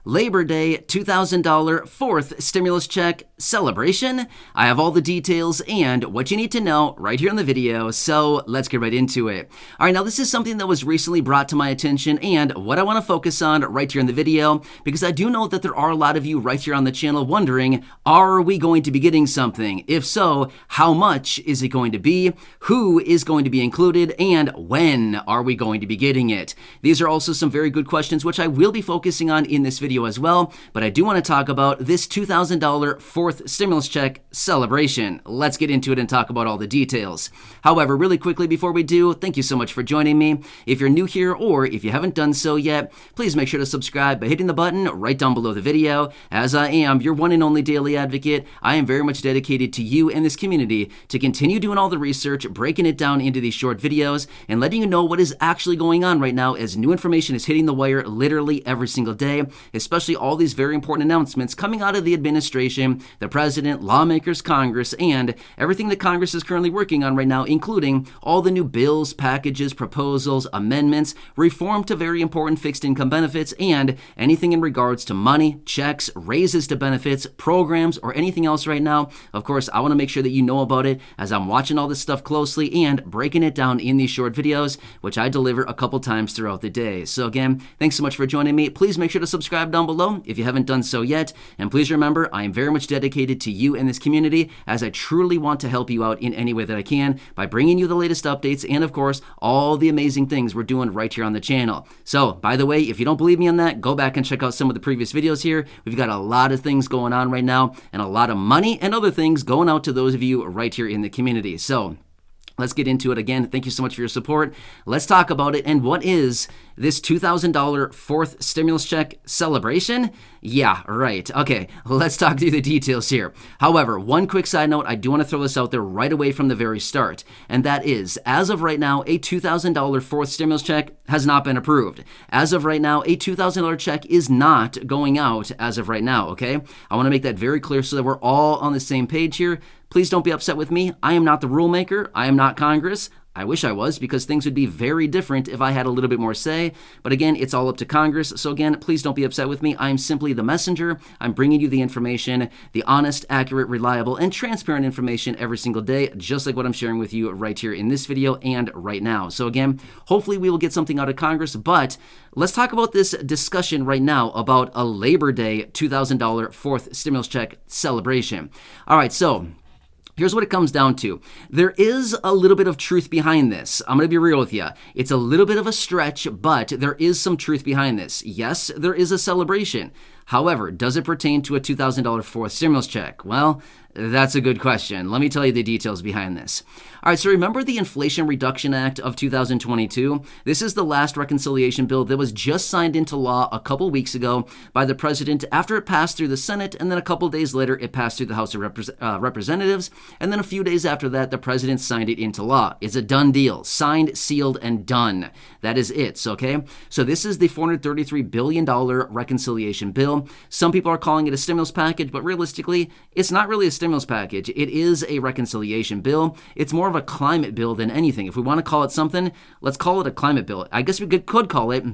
Labor Day $2,000 fourth stimulus check celebration. I have all the details and what you need to know right here in the video, so let's get right into it. All right, now this is something that was recently brought to my attention and what I want to focus on right here in the video, because I do know that there are a lot of you right here on the channel wondering, are we going to be getting something? If so, how much is it going to be? Who is going to be included? And when are we going to be getting it? These are also some very good questions which I will be focusing on in this video as well, but I do want to talk about this $2,000 fourth stimulus check celebration. Let's get into it and talk about all the details. However, really quickly before we do, thank you so much for joining me. If you're new here or if you haven't done so yet, please make sure to subscribe by hitting the button right down below the video. As I am your one and only daily advocate, I am very much dedicated to you and this community to continue doing all the research, breaking it down into these short videos, and letting you know what is actually going on right now as new information is hitting the wire literally every single day, especially all these very important announcements coming out of the administration, the president, lawmakers, Congress, and everything that Congress is currently working on right now, including all the new bills, packages, proposals, amendments, reform to very important fixed income benefits, and anything in regards to money, checks, raises to benefits, programs, or anything else right now. Of course, I want to make sure that you know about it as I'm watching all this stuff closely and breaking it down in these short videos, which I deliver a couple times throughout the day. So again, thanks so much for joining me. Please make sure to subscribe down below if you haven't done so yet. And please remember, I am very much dedicated to you and this community as I truly want to help you out in any way that I can by bringing you the latest updates and, of course, all the amazing things we're doing right here on the channel. So, by the way, if you don't believe me on that, go back and check out some of the previous videos here. We've got a lot of things going on right now and a lot of money and other things going out to those of you right here in the community. So, let's get into it again. Thank you so much for your support. Let's talk about it. And what is this $2,000 fourth stimulus check celebration? Yeah, right. Okay, let's talk through the details here. However, one quick side note, I do want to throw this out there right away from the very start. And that is, as of right now, a $2,000 fourth stimulus check has not been approved. As of right now, a $2,000 check is not going out as of right now, okay? I want to make that very clear so that we're all on the same page here. Please don't be upset with me. I am not the rule maker. I am not Congress. I wish I was, because things would be very different if I had a little bit more say. But again, it's all up to Congress. So again, please don't be upset with me. I am simply the messenger. I'm bringing you the information, the honest, accurate, reliable, and transparent information every single day, just like what I'm sharing with you right here in this video and right now. So again, hopefully we will get something out of Congress, but let's talk about this discussion right now about a Labor Day $2,000 fourth stimulus check celebration. All right, so here's what it comes down to. There is a little bit of truth behind this. I'm going to be real with you. It's a little bit of a stretch, but there is some truth behind this. Yes, there is a celebration. However, does it pertain to a $2,000 fourth stimulus check? Well, that's a good question. Let me tell you the details behind this. All right, so remember the Inflation Reduction Act of 2022? This is the last reconciliation bill that was just signed into law a couple weeks ago by the president after it passed through the Senate, and then a couple days later it passed through the House of Representatives, and then a few days after that the president signed it into law. It's a done deal. Signed, sealed, and done. That is it, okay? So this is the $433 billion reconciliation bill. Some people are calling it a stimulus package, but realistically, it's not really a stimulus package. It is a reconciliation bill. It's more of a climate bill than anything. If we want to call it something, let's call it a climate bill. I guess we could call it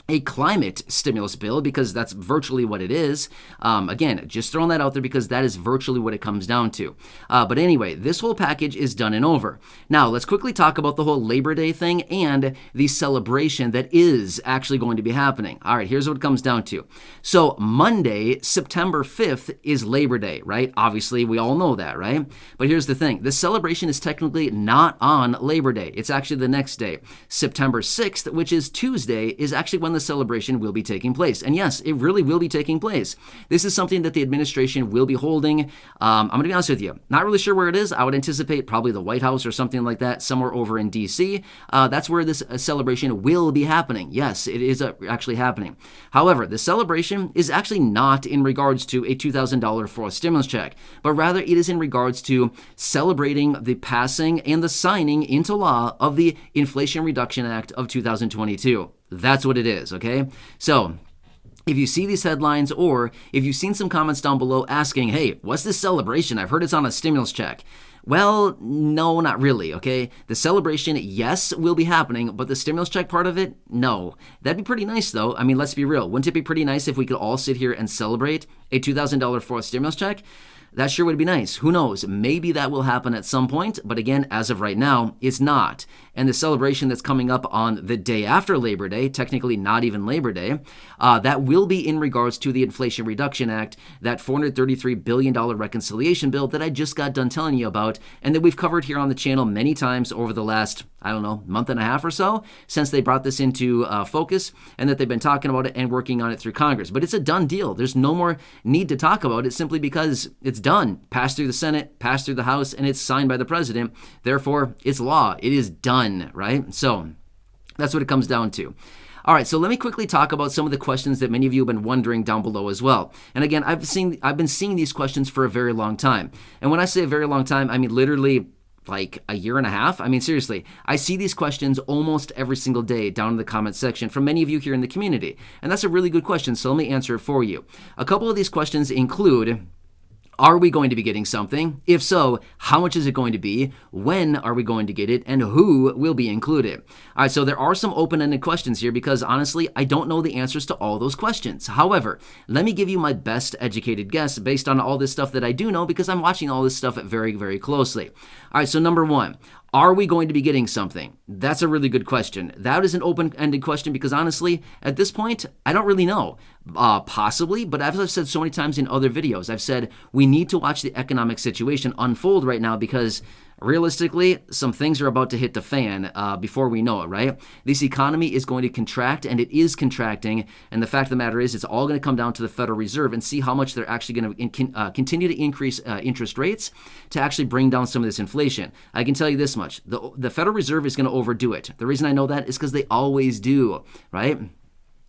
a climate stimulus bill, because that's virtually what it is. Again, just throwing that out there because that is virtually what it comes down to. But anyway, this whole package is done and over. Now, let's quickly talk about the whole Labor Day thing and the celebration that is actually going to be happening. All right, here's what it comes down to. So Monday, September 5th is Labor Day, right? Obviously, we all know that, right? But here's the thing. The celebration is technically not on Labor Day. It's actually the next day. September 6th, which is Tuesday, is actually when the celebration will be taking place. And yes, it really will be taking place. This is something that the administration will be holding. I'm going to be honest with you, not really sure where it is. I would anticipate probably the White House or something like that, somewhere over in DC. That's where this celebration will be happening. Yes, it is actually happening. However, the celebration is actually not in regards to a $2,000 fourth stimulus check, but rather it is in regards to celebrating the passing and the signing into law of the Inflation Reduction Act of 2022. That's what it is, okay? So if you see these headlines, or if you've seen some comments down below asking, hey, what's this celebration? I've heard it's on a stimulus check. Well, no, not really, okay? The celebration, yes, will be happening, but the stimulus check part of it, no. That'd be pretty nice, though. I mean, let's be real. Wouldn't it be pretty nice if we could all sit here and celebrate a $2,000 fourth stimulus check? That sure would be nice. Who knows? Maybe that will happen at some point, but again, as of right now, it's not. And the celebration that's coming up on the day after Labor Day, technically not even Labor Day, that will be in regards to the Inflation Reduction Act, that $433 billion reconciliation bill that I just got done telling you about, and that we've covered here on the channel many times over the last, I don't know, month and a half or so, since they brought this into focus, and that they've been talking about it and working on it through Congress. But it's a done deal. There's no more need to talk about it simply because it's done. Passed through the Senate, passed through the House, and it's signed by the president. Therefore, it's law. It is done, right? So that's what it comes down to. All right, so let me quickly talk about some of the questions that many of you have been wondering down below as well. And again, I've been seeing these questions for a very long time. And when I say a very long time, I mean literally like a year and a half. I mean, seriously, I see these questions almost every single day down in the comment section from many of you here in the community. And that's a really good question, so let me answer it for you. A couple of these questions include, are we going to be getting something? If so, how much is it going to be? When are we going to get it? And who will be included? All right, so there are some open-ended questions here because honestly, I don't know the answers to all those questions. However, let me give you my best educated guess based on all this stuff that I do know because I'm watching all this stuff very, very closely. All right, so number one, are we going to be getting something? That's a really good question. That is an open-ended question because honestly, at this point, I don't really know. Possibly, but as I've said so many times in other videos, I've said we need to watch the economic situation unfold right now because realistically, some things are about to hit the fan before we know it, right? This economy is going to contract, and it is contracting, and the fact of the matter is it's all going to come down to the Federal Reserve and see how much they're actually going to continue to increase interest rates to actually bring down some of this inflation. I can tell you this much. The Federal Reserve is going to overdo it. The reason I know that is because they always do, right?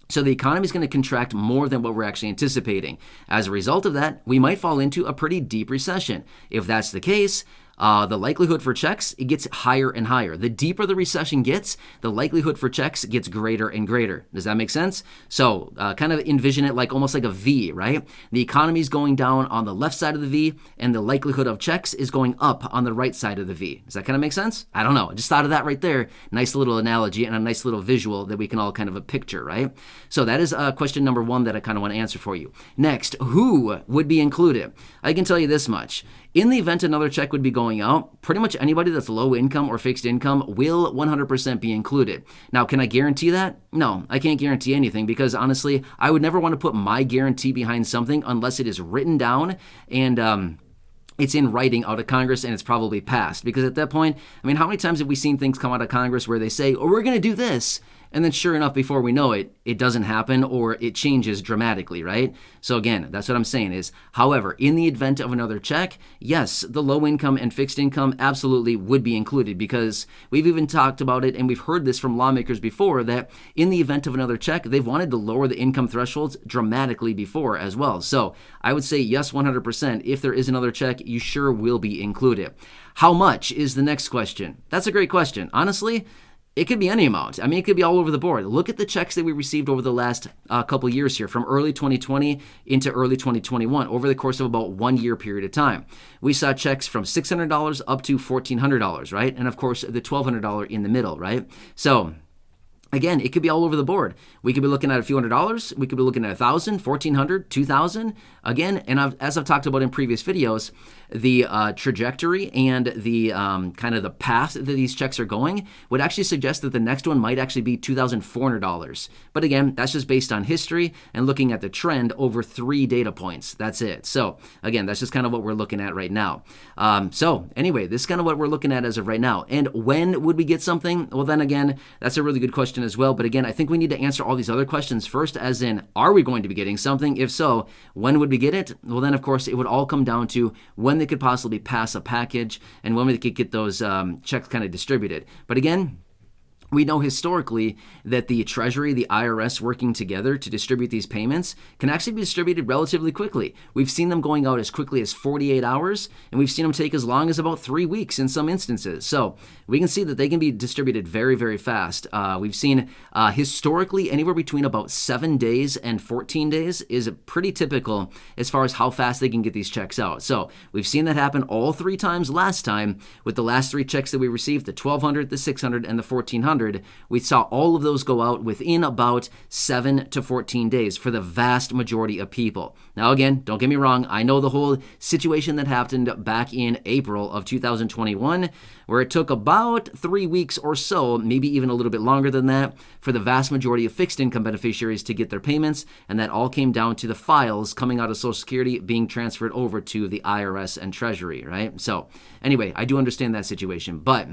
So the economy is going to contract more than what we're actually anticipating. As a result of that, we might fall into a pretty deep recession. If that's the case, the likelihood for checks, it gets higher and higher. The deeper the recession gets, the likelihood for checks gets greater and greater. Does that make sense? So kind of envision it like almost like a V, right? The economy is going down on the left side of the V, and the likelihood of checks is going up on the right side of the V. Does that kind of make sense? I don't know. I just thought of that right there. Nice little analogy and a nice little visual that we can all kind of picture, right? So that is question number one that I kind of want to answer for you. Next, who would be included? I can tell you this much. In the event another check would be going out, pretty much anybody that's low income or fixed income will 100% be included. Now, can I guarantee that? No, I can't guarantee anything because honestly, I would never want to put my guarantee behind something unless it is written down and it's in writing out of Congress and it's probably passed. Because at that point, I mean, how many times have we seen things come out of Congress where they say, oh, we're going to do this, and then sure enough, before we know it, it doesn't happen or it changes dramatically, right? So again, that's what I'm saying is, however, in the event of another check, yes, the low income and fixed income absolutely would be included because we've even talked about it and we've heard this from lawmakers before that in the event of another check, they've wanted to lower the income thresholds dramatically before as well. So I would say yes, 100%. If there is another check, you sure will be included. How much is the next question? That's a great question. Honestly, it could be any amount. I mean, it could be all over the board. Look at the checks that we received over the last couple years here, from early 2020 into early 2021, over the course of about 1 year period of time. We saw checks from $600 up to $1,400, right? And of course, the $1,200 in the middle, right? So again, it could be all over the board. We could be looking at a few $100s. We could be looking at $1,000, $1,400, $2,000. Again, and as I've talked about in previous videos, the trajectory and the kind of the path that these checks are going would actually suggest that the next one might actually be $2,400. But again, that's just based on history and looking at the trend over 3 data points. That's it. So again, that's just kind of what we're looking at right now. So anyway, this is kind of what we're looking at as of right now. And when would we get something? Well, then again, that's a really good question as well. But again, I think we need to answer all these other questions first, as in, are we going to be getting something? If so, when would we get it? Well, then of course, it would all come down to when they could possibly pass a package and when we could get those checks kind of distributed. But again, we know historically that the Treasury, the IRS working together to distribute these payments can actually be distributed relatively quickly. We've seen them going out as quickly as 48 hours, and we've seen them take as long as about 3 weeks in some instances. So we can see that they can be distributed very, very fast. We've seen historically anywhere between about 7 days and 14 days is pretty typical as far as how fast they can get these checks out. So we've seen that happen all 3 times last time with the last 3 checks that we received, the 1,200, the 600, and the 1,400. We saw all of those go out within about 7 to 14 days for the vast majority of people. Now, again, don't get me wrong. I know the whole situation that happened back in April of 2021, where it took about 3 weeks or so, maybe even a little bit longer than that, for the vast majority of fixed income beneficiaries to get their payments. And that all came down to the files coming out of Social Security being transferred over to the IRS and Treasury, right? So anyway, I do understand that situation, but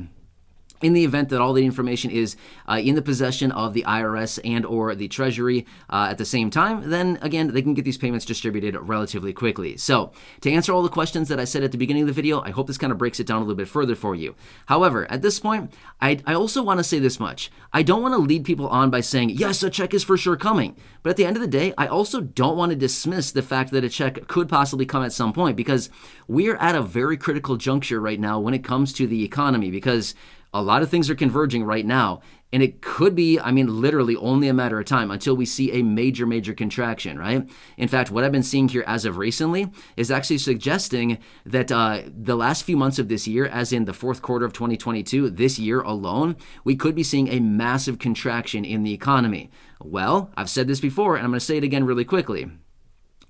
in the event that all the information is in the possession of the IRS and or the Treasury at the same time, then again, they can get these payments distributed relatively quickly. So to answer all the questions that I said at the beginning of the video, I hope this kind of breaks it down a little bit further for you. However, at this point, I also want to say this much. I don't want to lead people on by saying, yes, a check is for sure coming. But at the end of the day, I also don't want to dismiss the fact that a check could possibly come at some point, because we're at a very critical juncture right now when it comes to the economy, because a lot of things are converging right now, and it could be, literally only a matter of time until we see a major, major contraction, right? In fact, what I've been seeing here as of recently is actually suggesting that the last few months of this year, as in the fourth quarter of 2022, this year alone, we could be seeing a massive contraction in the economy. Well, I've said this before, and I'm going to say it again really quickly.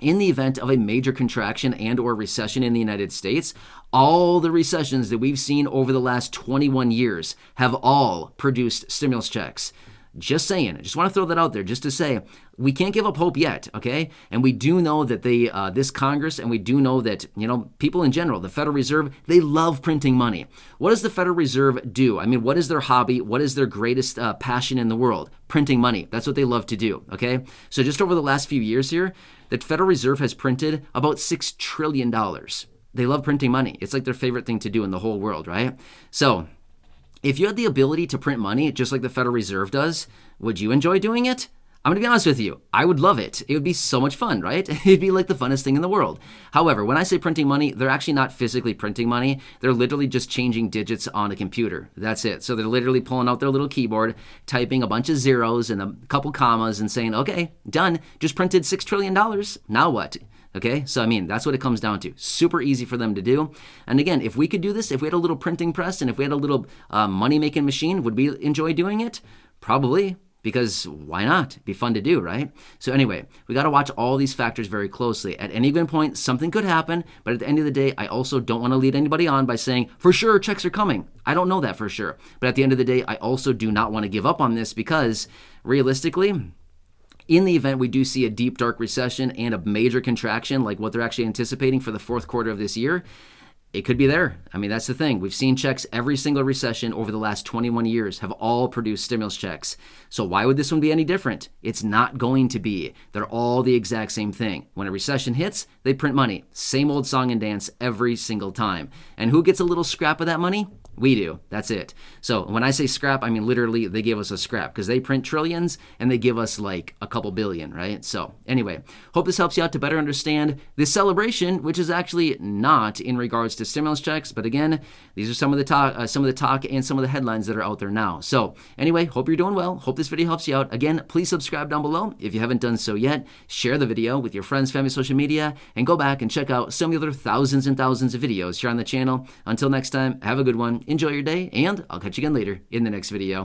In the event of a major contraction and or recession in the United States, all the recessions that we've seen over the last 21 years have all produced stimulus checks. Just saying. I just want to throw that out there just to say we can't give up hope yet, okay? And we do know that this Congress, and we do know that, people in general, the Federal Reserve, they love printing money. What does the Federal Reserve do? What is their hobby? What is their greatest passion in the world? Printing money. That's what they love to do, okay? So just over the last few years here, the Federal Reserve has printed about $6 trillion. They love printing money. It's like their favorite thing to do in the whole world, right? So if you had the ability to print money just like the Federal Reserve does, would you enjoy doing it? I'm going to be honest with you. I would love it. It would be so much fun, right? It'd be like the funnest thing in the world. However, when I say printing money, they're actually not physically printing money. They're literally just changing digits on a computer. That's it. So they're literally pulling out their little keyboard, typing a bunch of zeros and a couple commas and saying, okay, done. Just printed $6 trillion. Now what? Okay, so that's what it comes down to. Super easy for them to do. And again, if we could do this, if we had a little printing press and if we had a little money-making machine, would we enjoy doing it? Probably. Because why not? It'd be fun to do, right? So anyway, we got to watch all these factors very closely. At any given point, something could happen, but at the end of the day, I also don't want to lead anybody on by saying, for sure, checks are coming. I don't know that for sure. But at the end of the day, I also do not want to give up on this because realistically, in the event we do see a deep, dark recession and a major contraction like what they're actually anticipating for the fourth quarter of this year, it could be there. That's the thing. We've seen checks every single recession over the last 21 years have all produced stimulus checks. So why would this one be any different? It's not going to be. They're all the exact same thing. When a recession hits, they print money. Same old song and dance every single time. And who gets a little scrap of that money? We do. That's it. So when I say scrap, literally they give us a scrap because they print trillions and they give us like a couple billion, right? So anyway, hope this helps you out to better understand this celebration, which is actually not in regards to stimulus checks. But again, these are some of the talk and some of the headlines that are out there now. So anyway, hope you're doing well. Hope this video helps you out. Again, please subscribe down below if you haven't done so yet. Share the video with your friends, family, social media, and go back and check out some of the other thousands and thousands of videos here on the channel. Until next time, have a good one. Enjoy your day, and I'll catch you again later in the next video.